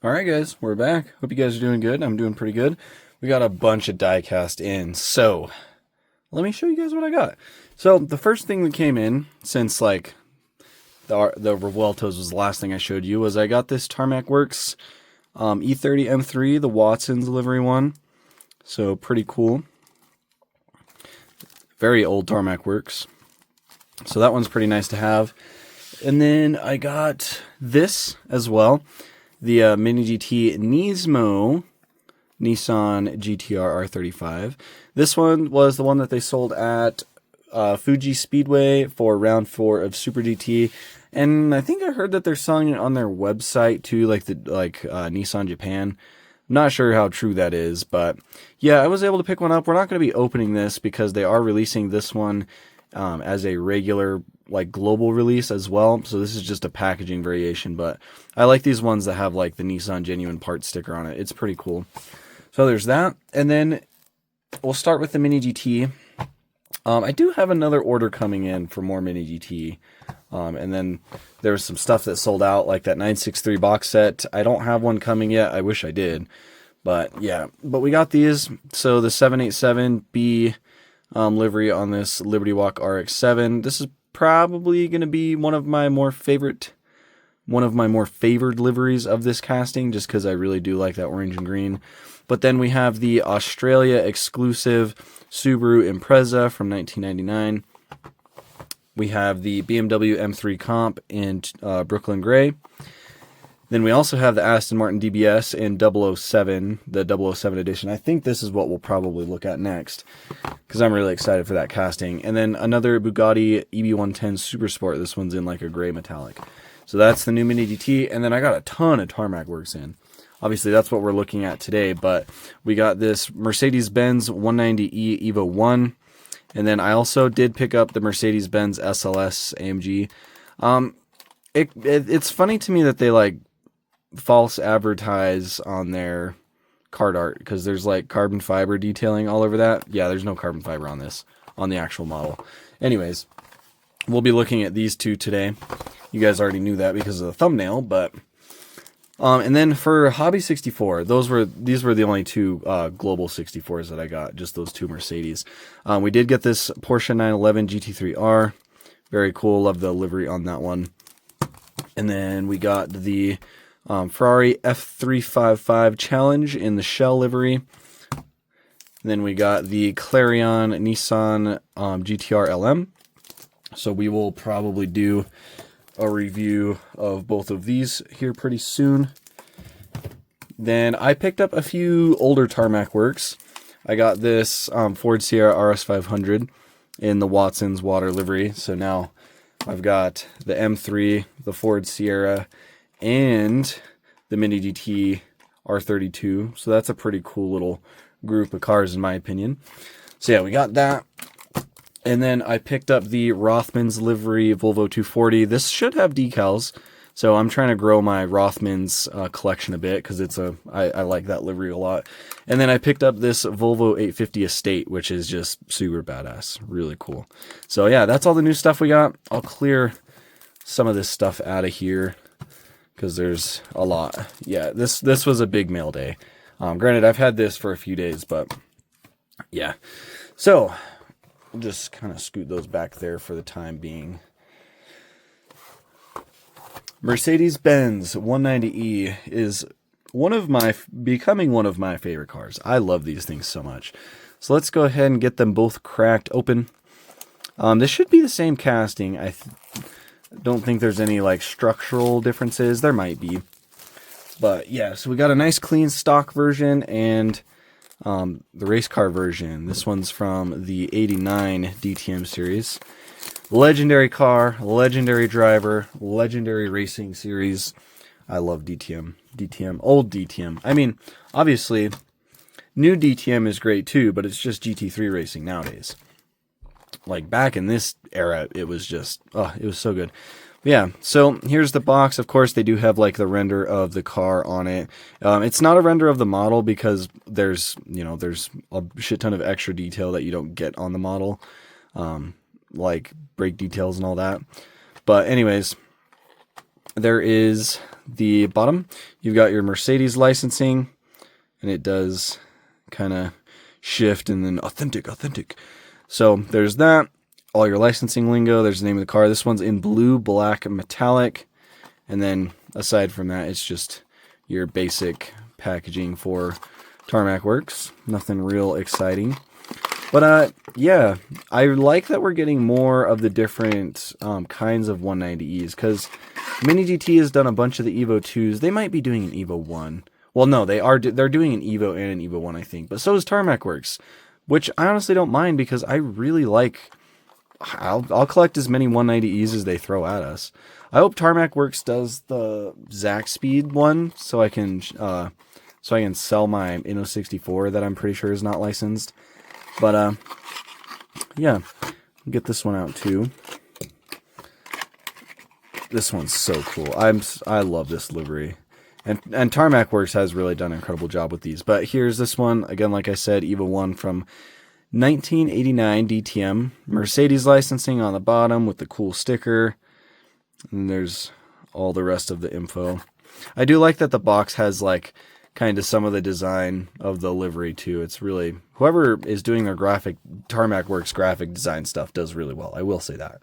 Alright guys, we're back. Hope you guys are doing good. I'm doing pretty good. We got a bunch of diecast in, so let me show you guys what I got. So the first thing that came in, since like the Revueltos was the last thing I showed you, was I got this Tarmac Works E30 M3, the Watson's delivery one. So pretty cool. Very old Tarmac Works. So that one's pretty nice to have. And then I got this as well. The Mini GT Nismo Nissan GTR R35. This one was the one that they sold at Fuji Speedway for round 4 of Super GT, and I think I heard that they're selling it on their website too, like Nissan Japan. I'm not sure how true that is, but yeah, I was able to pick one up. We're not going to be opening this because they are releasing this one as a regular global release as well. So this is just a packaging variation, but I like these ones that have like the Nissan genuine parts sticker on it. It's pretty cool. So there's that. And then we'll start with the Mini GT. I do have another order coming in for more Mini GT. And then there was some stuff that sold out, like that 963 box set. I don't have one coming yet. I wish I did. But yeah, but we got these. So the 787B livery on this Liberty Walk RX-7. This is probably going to be one of my more favored liveries of this casting, just because I really do like that orange and green. But then we have the Australia exclusive Subaru Impreza from 1999. We have the BMW M3 Comp in Brooklyn Gray. Then we also have the Aston Martin DBS in 007, the 007 edition. I think this is what we'll probably look at next, because I'm really excited for that casting. And then another Bugatti EB110 Supersport. This one's in like a gray metallic. So that's the new Mini GT. And then I got a ton of Tarmac Works in. Obviously, that's what we're looking at today, but we got this Mercedes-Benz 190E Evo 1. And then I also did pick up the Mercedes-Benz SLS AMG. It's funny to me that they false advertise on their card art, because there's like carbon fiber detailing all over that. Yeah, there's no carbon fiber on this, on the actual model. Anyways, we'll be looking at these two today. You guys already knew that because of the thumbnail, but and then for Hobby 64, these were the only two global 64s that I got, just those two Mercedes. We did get this Porsche 911 GT3R. Very cool, love the livery on that one. And then we got the Ferrari F355 Challenge in the shell livery. Then we got the Clarion Nissan GTR LM. So we will probably do a review of both of these here pretty soon. Then I picked up a few older Tarmac Works. I got this Ford Sierra RS500 in the Watson's water livery. So now I've got the M3, the Ford Sierra, and the Mini GT R32. So that's a pretty cool little group of cars in my opinion. So yeah, we got that. And then I picked up the Rothmans livery Volvo 240. This should have decals. So I'm trying to grow my Rothmans collection a bit, because I like that livery a lot. And then I picked up this Volvo 850 Estate, which is just super badass. Really cool. So yeah, that's all the new stuff we got. I'll clear some of this stuff out of here, because there's a lot. Yeah, this was a big mail day. Granted, I've had this for a few days, but yeah. So we'll just kind of scoot those back there for the time being. Mercedes-Benz 190E is becoming one of my favorite cars. I love these things so much. So let's go ahead and get them both cracked open. This should be the same casting. I don't think there's any structural differences. There might be. But yeah, so we got a nice clean stock version and the race car version. This one's from the 89 DTM series. Legendary car, legendary driver, legendary racing series. I love DTM. Old DTM. I mean, obviously, new DTM is great too, but it's just GT3 racing nowadays. Back in this era, it was just, it was so good. Yeah, so here's the box. Of course, they do have the render of the car on it. It's not a render of the model because there's a shit ton of extra detail that you don't get on the model. Like brake details and all that. But anyways, there is the bottom, you've got your Mercedes licensing, and it does kind of shift and then authentic. So there's that. All your licensing lingo. There's the name of the car. This one's in blue, black, metallic. And then aside from that, it's just your basic packaging for Tarmac Works. Nothing real exciting. But yeah, I like that we're getting more of the different kinds of 190Es, because Mini GT has done a bunch of the Evo 2s. They might be doing an Evo 1. Well, no, they're doing an Evo and an Evo 1, I think. But so is Tarmac Works, which I honestly don't mind, because I really like... I'll collect as many 190Es as they throw at us. I hope Tarmac Works does the Zack Speed one, so I can sell my Inno 64 that I'm pretty sure is not licensed. But yeah, get this one out too. This one's so cool. I love this livery, and Tarmac Works has really done an incredible job with these. But here's this one again, like I said, Evo 1 from 1989 DTM, Mercedes licensing on the bottom with the cool sticker, and there's all the rest of the info. I do like that the box has like kind of some of the design of the livery too. It's really, whoever is doing their Tarmac Works graphic design stuff does really well. I will say that.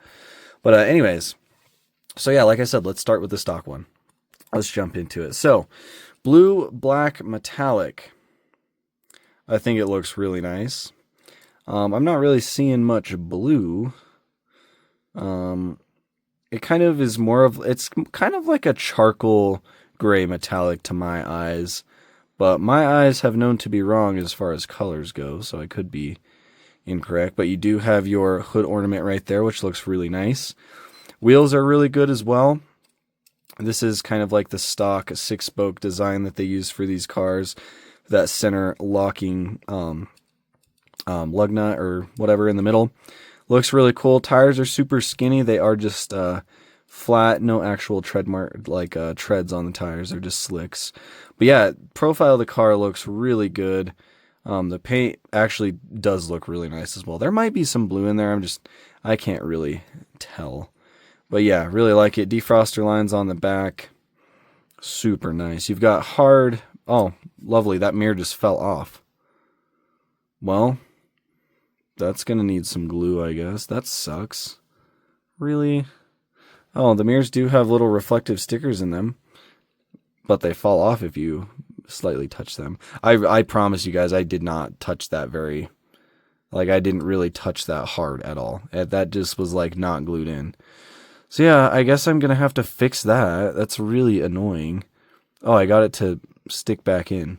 But anyways, so yeah, like I said, let's start with the stock one. Let's jump into it. So, blue, black, metallic. I think it looks really nice. I'm not really seeing much blue. It kind of is more of, it's kind of like a charcoal gray metallic to my eyes, but my eyes have known to be wrong as far as colors go, so I could be incorrect. But you do have your hood ornament right there, which looks really nice. Wheels are really good as well. This is kind of like the stock 6-spoke design that they use for these cars, that center locking lug nut or whatever in the middle. Looks really cool. Tires are super skinny. They are just flat, no actual treads on the tires. They're just slicks. But yeah, profile of the car looks really good. The paint actually does look really nice as well. There might be some blue in there. I can't really tell. But yeah, really like it. Defroster lines on the back. Super nice. You've got hard... Oh, lovely. That mirror just fell off. Well, that's going to need some glue, I guess. That sucks. Really? Oh, the mirrors do have little reflective stickers in them, but they fall off if you slightly touch them. I promise you guys, I did not touch that I didn't really touch that hard at all. That just was like not glued in. So yeah, I guess I'm going to have to fix that. That's really annoying. Oh, I got it to stick back in.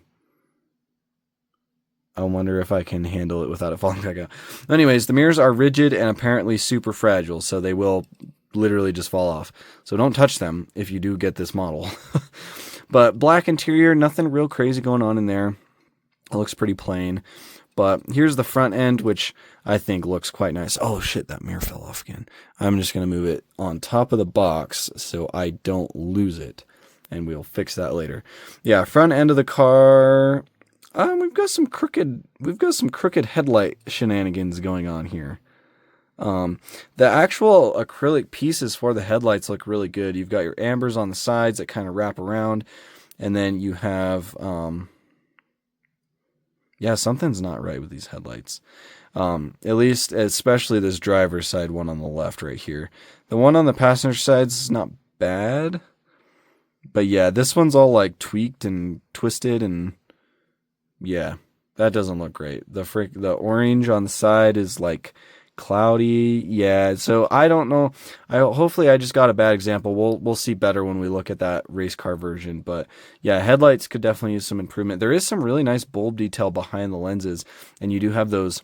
I wonder if I can handle it without it falling back out. Anyways, the mirrors are rigid and apparently super fragile, so they will literally just fall off. So don't touch them if you do get this model. But black interior, nothing real crazy going on in there. It looks pretty plain. But here's the front end, which I think looks quite nice. Oh shit, that mirror fell off again. I'm just going to move it on top of the box so I don't lose it. And we'll fix that later. Yeah, front end of the car... we've got some crooked headlight shenanigans going on here. The actual acrylic pieces for the headlights look really good. You've got your ambers on the sides that kind of wrap around, and then you have, yeah, something's not right with these headlights. At least, especially this driver's side one on the left right here. The one on the passenger side is not bad, but yeah, this one's all like tweaked and twisted and. Yeah, that doesn't look great. The orange on the side is like cloudy. Yeah, so I don't know. Hopefully I just got a bad example. We'll see better when we look at that race car version. But yeah, headlights could definitely use some improvement. There is some really nice bulb detail behind the lenses, and you do have those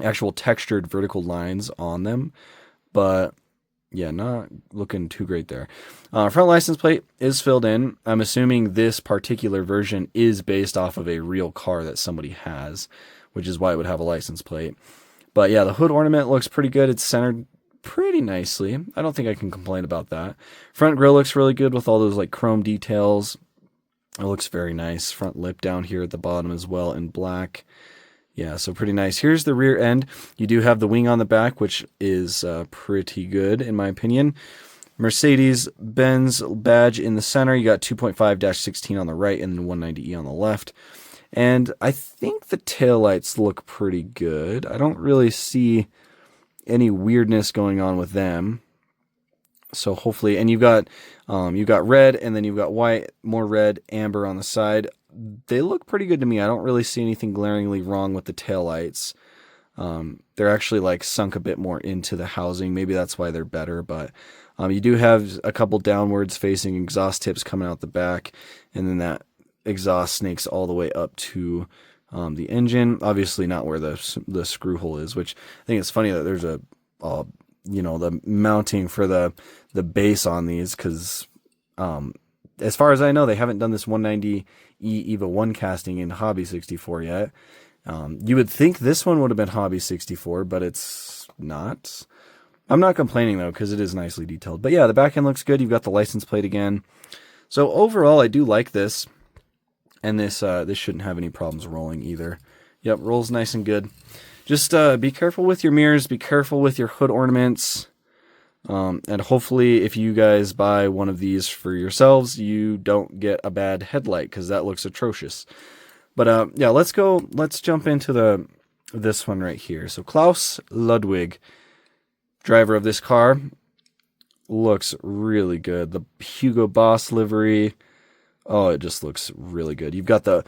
actual textured vertical lines on them. But yeah, not looking too great there. Front license plate is filled in. I'm assuming this particular version is based off of a real car that somebody has, which is why it would have a license plate. But yeah, the hood ornament looks pretty good. It's centered pretty nicely. I don't think I can complain about that. Front grille looks really good with all those like chrome details. It looks very nice. Front lip down here at the bottom as well in black. Yeah, so pretty nice. Here's the rear end. You do have the wing on the back, which is pretty good in my opinion. Mercedes Benz badge in the center. You got 2.5-16 on the right and then 190E on the left. And I think the taillights look pretty good. I don't really see any weirdness going on with them. So hopefully, and you've got red, and then you've got white, more red, amber on the side. They look pretty good to me. I don't really see anything glaringly wrong with the taillights. They're actually like sunk a bit more into the housing. Maybe that's why they're better, but you do have a couple downwards facing exhaust tips coming out the back, and then that exhaust snakes all the way up to the engine. Obviously not where the screw hole is, which I think it's funny that there's the mounting for the base on these, because as far as I know, they haven't done this 190E Evo 1 casting in Hobby 64 yet. You would think this one would have been Hobby 64, but it's not. I'm not complaining though, because it is nicely detailed. But yeah, the back end looks good. You've got the license plate again. So overall, I do like this. And this shouldn't have any problems rolling either. Yep, rolls nice and good. Just be careful with your mirrors. Be careful with your hood ornaments. And hopefully, if you guys buy one of these for yourselves, you don't get a bad headlight, because that looks atrocious. But yeah, let's jump into this one right here. So Klaus Ludwig, driver of this car, looks really good. The Hugo Boss livery. Oh, it just looks really good. You've got the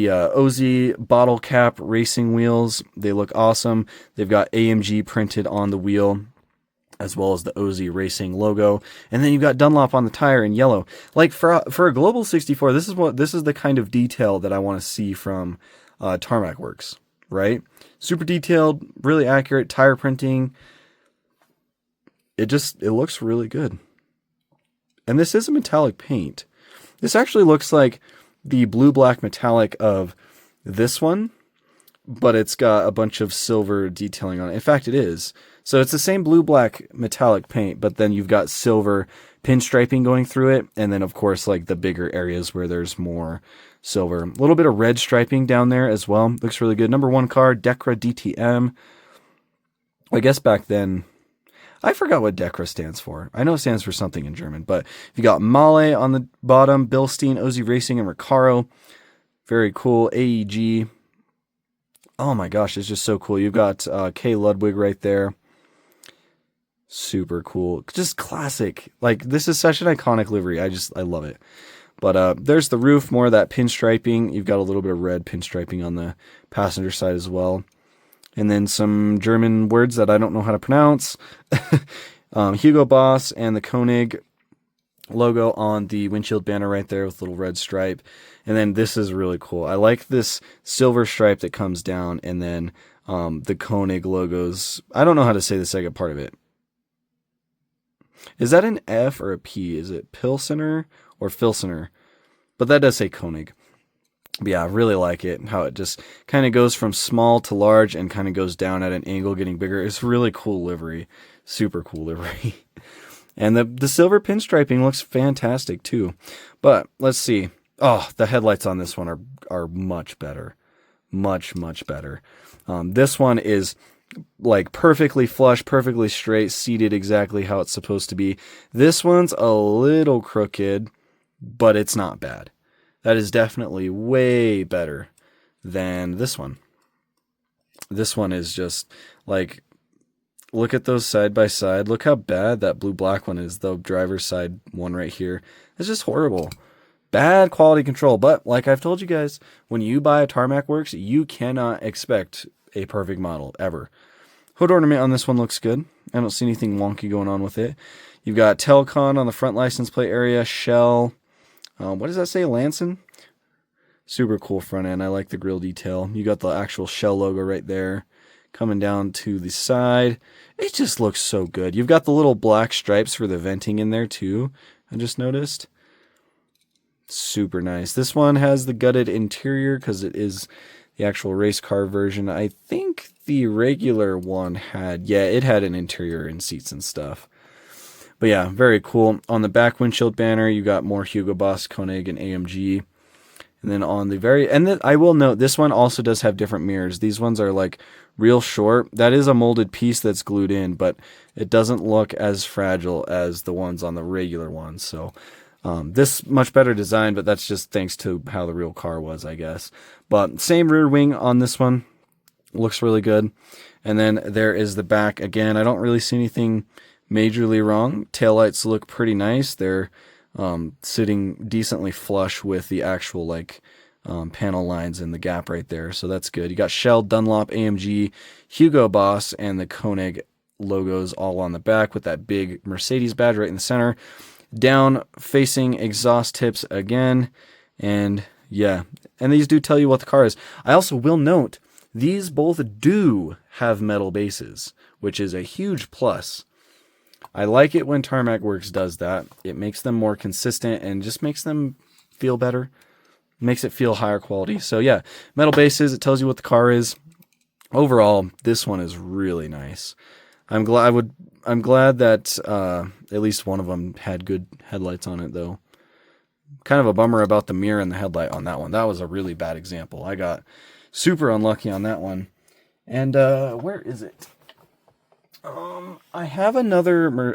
OZ bottle cap racing wheels. They look awesome. They've got AMG printed on the wheel, as well as the OZ Racing logo. And then you've got Dunlop on the tire in yellow. Like for a Global 64, this is the kind of detail that I want to see from Tarmac Works, right? Super detailed, really accurate tire printing. It looks really good. And this is a metallic paint. This actually looks like the blue-black metallic of this one, but it's got a bunch of silver detailing on it. In fact, it is. So it's the same blue-black metallic paint, but then you've got silver pinstriping going through it, and then, of course, like the bigger areas where there's more silver. A little bit of red striping down there as well. Looks really good. Number 1 car, Decra DTM. I guess back then, I forgot what DECRA stands for. I know it stands for something in German, but you got Mahle on the bottom, Bilstein, OZ Racing, and Recaro. Very cool. AEG. Oh my gosh, it's just so cool. You've got K. Ludwig right there. Super cool. Just classic. Like, this is such an iconic livery. I love it. But there's the roof, more of that pinstriping. You've got a little bit of red pinstriping on the passenger side as well. And then some German words that I don't know how to pronounce. Hugo Boss and the Koenig logo on the windshield banner right there with a little red stripe. And then this is really cool. I like this silver stripe that comes down, and then the Koenig logos. I don't know how to say the second part of it. Is that an F or a P? Is it Pilsener or Filsener? But that does say Koenig. But yeah, I really like it, how it just kind of goes from small to large and kind of goes down at an angle, getting bigger. It's really cool livery. Super cool livery. And the silver pinstriping looks fantastic too. But let's see. Oh, the headlights on this one are much better. Much, much better. This one is like perfectly flush, perfectly straight, seated exactly how it's supposed to be. This one's a little crooked, but it's not bad. That is definitely way better than this one. This one is just like, look at those side by side. Look how bad that blue-black one is, the driver's side one right here. It's just horrible. Bad quality control. But like I've told you guys, when you buy a Tarmac Works, you cannot expect a perfect model, ever. Hood ornament on this one looks good. I don't see anything wonky going on with it. You've got Telcon on the front license plate area, Shell. What does that say? Lanson? Super cool front end. I like the grille detail. You got the actual Shell logo right there coming down to the side. It just looks so good. You've got the little black stripes for the venting in there too, I just noticed. Super nice. This one has the gutted interior because it is the actual race car version. I think the regular one had, yeah, it had an interior and seats and stuff. But yeah, very cool. On the back windshield banner, you got more Hugo Boss, Koenig, and AMG. And then on the very, and then I will note, this one also does have different mirrors. These ones are like real short. That is a molded piece that's glued in, but it doesn't look as fragile as the ones on the regular ones. So this much better design, but that's just thanks to how the real car was, I guess. But same rear wing on this one. Looks really good. And then there is the back. Again, I don't really see anything majorly wrong. Taillights look pretty nice. They're sitting decently flush with the actual like panel lines in the gap right there, so that's good. You got Shell, Dunlop, AMG, Hugo Boss, and the Koenig logos all on the back with that big Mercedes badge right in the center. Down facing exhaust tips again, and yeah, and these do tell you what the car is. I also will note these both do have metal bases, which is a huge plus. I like it when Tarmac Works does that. It makes them more consistent and just makes them feel better. Makes it feel higher quality. So yeah, metal bases, it tells you what the car is. Overall, this one is really nice. I'm glad that at least one of them had good headlights on it though. Kind of a bummer about the mirror and the headlight on that one. That was a really bad example. I got super unlucky on that one. And where is it? I have another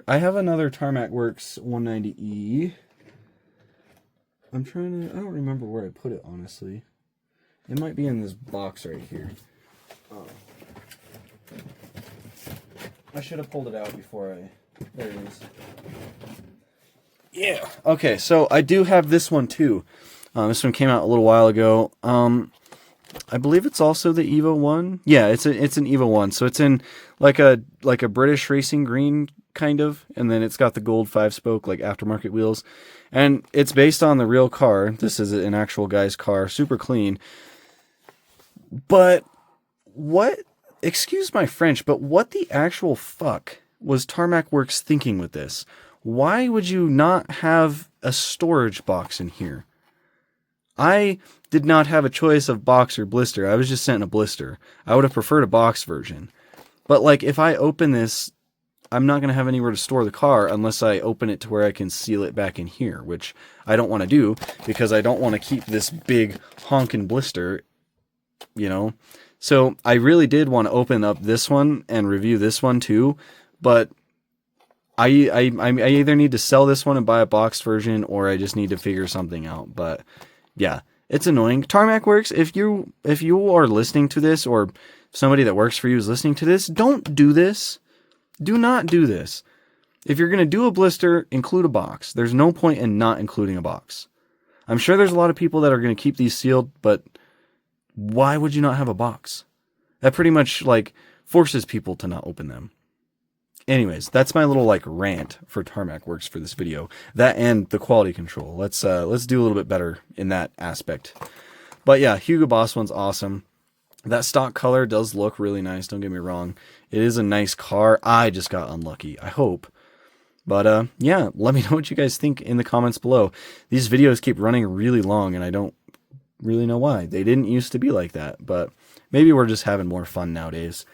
Tarmac Works 190E. I don't remember where I put it, honestly. It might be in this box right here. I should have pulled it out before there it is. Yeah. Okay, so I do have this one too. This one came out a little while ago. I believe it's also the Evo 1. Yeah, it's an Evo 1. So it's in like a British racing green kind of, and then it's got the gold 5-spoke like aftermarket wheels. And it's based on the real car. This is an actual guy's car, super clean. But what, excuse my French, but what the actual fuck was Tarmac Works thinking with this? Why would you not have a storage box in here? I did not have a choice of box or blister. I was just sent a blister. I would have preferred a box version. But like if I open this, I'm not going to have anywhere to store the car unless I open it to where I can seal it back in here, which I don't want to do because I don't want to keep this big honking blister, you know. So I really did want to open up this one and review this one too, but I either need to sell this one and buy a box version, or I just need to figure something out. But yeah, it's annoying. Tarmac Works, if you are listening to this, or somebody that works for you is listening to this, don't do this. Do not do this. If you're going to do a blister, include a box. There's no point in not including a box. I'm sure there's a lot of people that are going to keep these sealed, but why would you not have a box? That pretty much like forces people to not open them. Anyways, that's my little like rant for Tarmac Works for this video. That and the quality control. Let's do a little bit better in that aspect. But yeah, Hugo Boss one's awesome. That stock color does look really nice, don't get me wrong. It is a nice car. I just got unlucky, I hope. But yeah, let me know what you guys think in the comments below. These videos keep running really long and I don't really know why. They didn't used to be like that, but maybe we're just having more fun nowadays.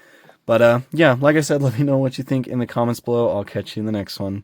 But yeah, like I said, let me know what you think in the comments below. I'll catch you in the next one.